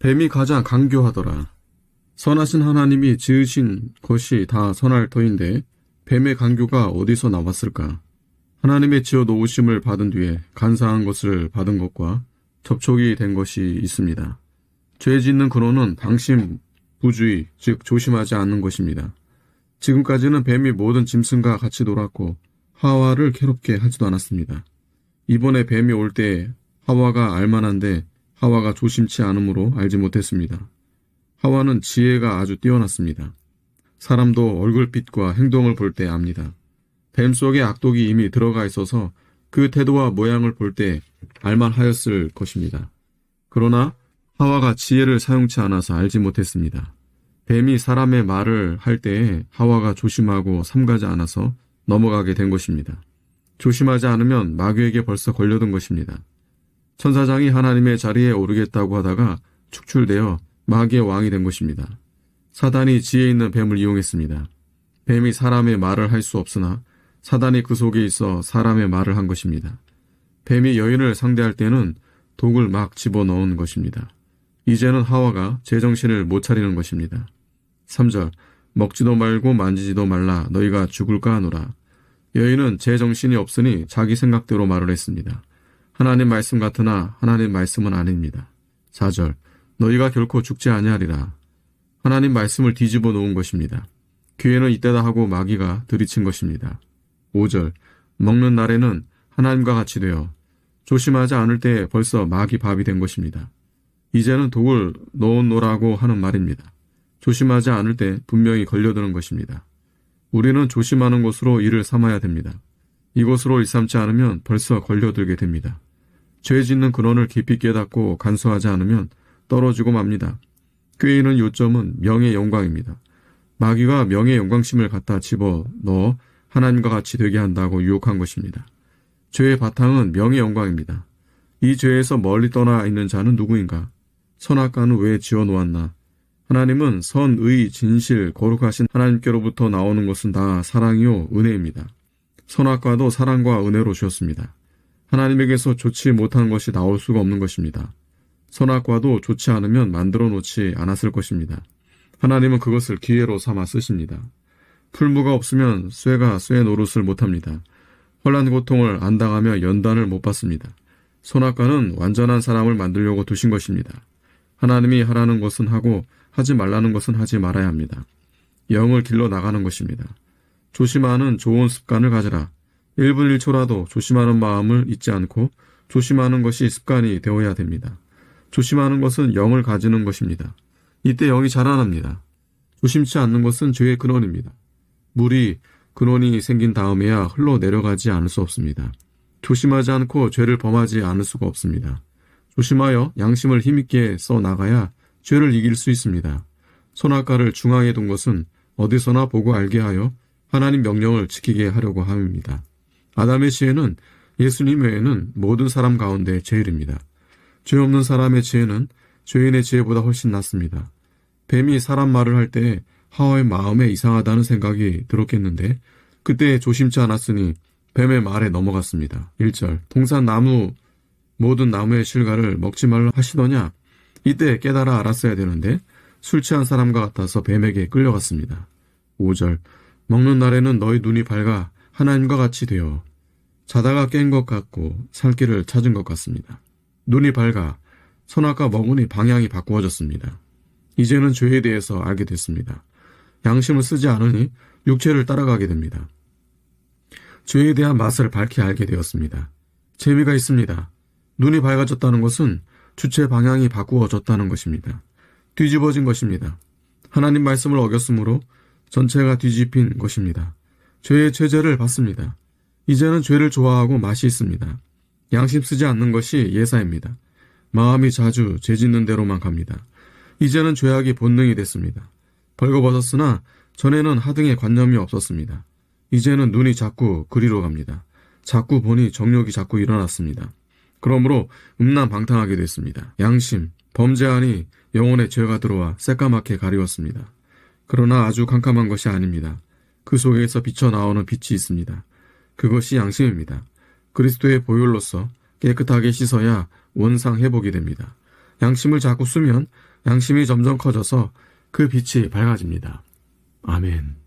뱀이 가장 간교하더라. 선하신 하나님이 지으신 것이 다 선할 터인데 뱀의 간교가 어디서 나왔을까? 하나님의 지어 놓으심을 받은 뒤에 간사한 것을 받은 것과 접촉이 된 것이 있습니다. 죄 짓는 근원은 방심, 부주의, 즉 조심하지 않는 것입니다. 지금까지는 뱀이 모든 짐승과 같이 놀았고 하와를 괴롭게 하지도 않았습니다. 이번에 뱀이 올 때 하와가 알만한데 하와가 조심치 않으므로 알지 못했습니다. 하와는 지혜가 아주 뛰어났습니다. 사람도 얼굴빛과 행동을 볼 때 압니다. 뱀 속에 악독이 이미 들어가 있어서 그 태도와 모양을 볼 때 알만하였을 것입니다. 그러나 하와가 지혜를 사용치 않아서 알지 못했습니다. 뱀이 사람의 말을 할 때에 하와가 조심하고 삼가지 않아서 넘어가게 된 것입니다. 조심하지 않으면 마귀에게 벌써 걸려든 것입니다. 천사장이 하나님의 자리에 오르겠다고 하다가 축출되어 마귀의 왕이 된 것입니다. 사단이 지혜 있는 뱀을 이용했습니다. 뱀이 사람의 말을 할 수 없으나 사단이 그 속에 있어 사람의 말을 한 것입니다. 뱀이 여인을 상대할 때는 독을 막 집어넣은 것입니다. 이제는 하와가 제정신을 못 차리는 것입니다. 3절 먹지도 말고 만지지도 말라 너희가 죽을까 하노라. 여인은 제정신이 없으니 자기 생각대로 말을 했습니다. 하나님 말씀 같으나 하나님 말씀은 아닙니다. 4절 너희가 결코 죽지 아니하리라. 하나님 말씀을 뒤집어 놓은 것입니다. 기회는 이때다 하고 마귀가 들이친 것입니다. 5절 먹는 날에는 하나님과 같이 되어 조심하지 않을 때 벌써 마귀 밥이 된 것입니다. 이제는 독을 넣어놓으라고 하는 말입니다. 조심하지 않을 때 분명히 걸려드는 것입니다. 우리는 조심하는 것으로 이를 삼아야 됩니다. 이것으로 일삼지 않으면 벌써 걸려들게 됩니다. 죄 짓는 근원을 깊이 깨닫고 간수하지 않으면 떨어지고 맙니다. 꾀이는 요점은 명의 영광입니다. 마귀가 명의 영광심을 갖다 집어넣어 하나님과 같이 되게 한다고 유혹한 것입니다. 죄의 바탕은 명의 영광입니다. 이 죄에서 멀리 떠나 있는 자는 누구인가? 선악과는 왜 지어놓았나? 하나님은 선, 의, 진실, 거룩하신 하나님께로부터 나오는 것은 다 사랑이요 은혜입니다. 선악과도 사랑과 은혜로 주었습니다. 하나님에게서 좋지 못한 것이 나올 수가 없는 것입니다. 선악과도 좋지 않으면 만들어 놓지 않았을 것입니다. 하나님은 그것을 기회로 삼아 쓰십니다. 풀무가 없으면 쇠가 쇠 노릇을 못합니다. 혼란 고통을 안 당하며 연단을 못 받습니다. 선악과는 완전한 사람을 만들려고 두신 것입니다. 하나님이 하라는 것은 하고 하지 말라는 것은 하지 말아야 합니다. 영을 길러 나가는 것입니다. 조심하는 좋은 습관을 가져라. 1분 1초라도 조심하는 마음을 잊지 않고 조심하는 것이 습관이 되어야 됩니다. 조심하는 것은 영을 가지는 것입니다. 이때 영이 자라납니다. 조심치 않는 것은 죄의 근원입니다. 물이 근원이 생긴 다음에야 흘러내려가지 않을 수 없습니다. 조심하지 않고 죄를 범하지 않을 수가 없습니다. 조심하여 양심을 힘있게 써나가야 죄를 이길 수 있습니다. 선악과를 중앙에 둔 것은 어디서나 보고 알게 하여 하나님 명령을 지키게 하려고 함입니다. 아담의 지혜는 예수님 외에는 모든 사람 가운데 제일입니다. 죄 없는 사람의 지혜는 죄인의 지혜보다 훨씬 낫습니다. 뱀이 사람 말을 할 때 하와의 마음에 이상하다는 생각이 들었겠는데 그때 조심치 않았으니 뱀의 말에 넘어갔습니다. 1절 동산 나무 모든 나무의 실과를 먹지 말라 하시더냐? 이때 깨달아 알았어야 되는데 술 취한 사람과 같아서 뱀에게 끌려갔습니다. 5절 먹는 날에는 너희 눈이 밝아 하나님과 같이 되어 자다가 깬 것 같고 살 길을 찾은 것 같습니다. 눈이 밝아 선악과 먹으니 방향이 바꾸어졌습니다. 이제는 죄에 대해서 알게 됐습니다. 양심을 쓰지 않으니 육체를 따라가게 됩니다. 죄에 대한 맛을 밝히 알게 되었습니다. 재미가 있습니다. 눈이 밝아졌다는 것은 주체 방향이 바꾸어졌다는 것입니다. 뒤집어진 것입니다. 하나님 말씀을 어겼으므로 전체가 뒤집힌 것입니다. 죄의 최저를 받습니다. 이제는 죄를 좋아하고 맛이 있습니다. 양심 쓰지 않는 것이 예사입니다. 마음이 자주 죄 짓는 대로만 갑니다. 이제는 죄악이 본능이 됐습니다. 벌거벗었으나 전에는 하등의 관념이 없었습니다. 이제는 눈이 자꾸 그리로 갑니다. 자꾸 보니 정욕이 자꾸 일어났습니다. 그러므로 음란방탕하게 됐습니다. 양심, 범죄하니 영혼에 죄가 들어와 새까맣게 가리웠습니다. 그러나 아주 캄캄한 것이 아닙니다. 그 속에서 비쳐나오는 빛이 있습니다. 그것이 양심입니다. 그리스도의 보혈로서 깨끗하게 씻어야 원상 회복이 됩니다. 양심을 자꾸 쓰면 양심이 점점 커져서 그 빛이 밝아집니다. 아멘.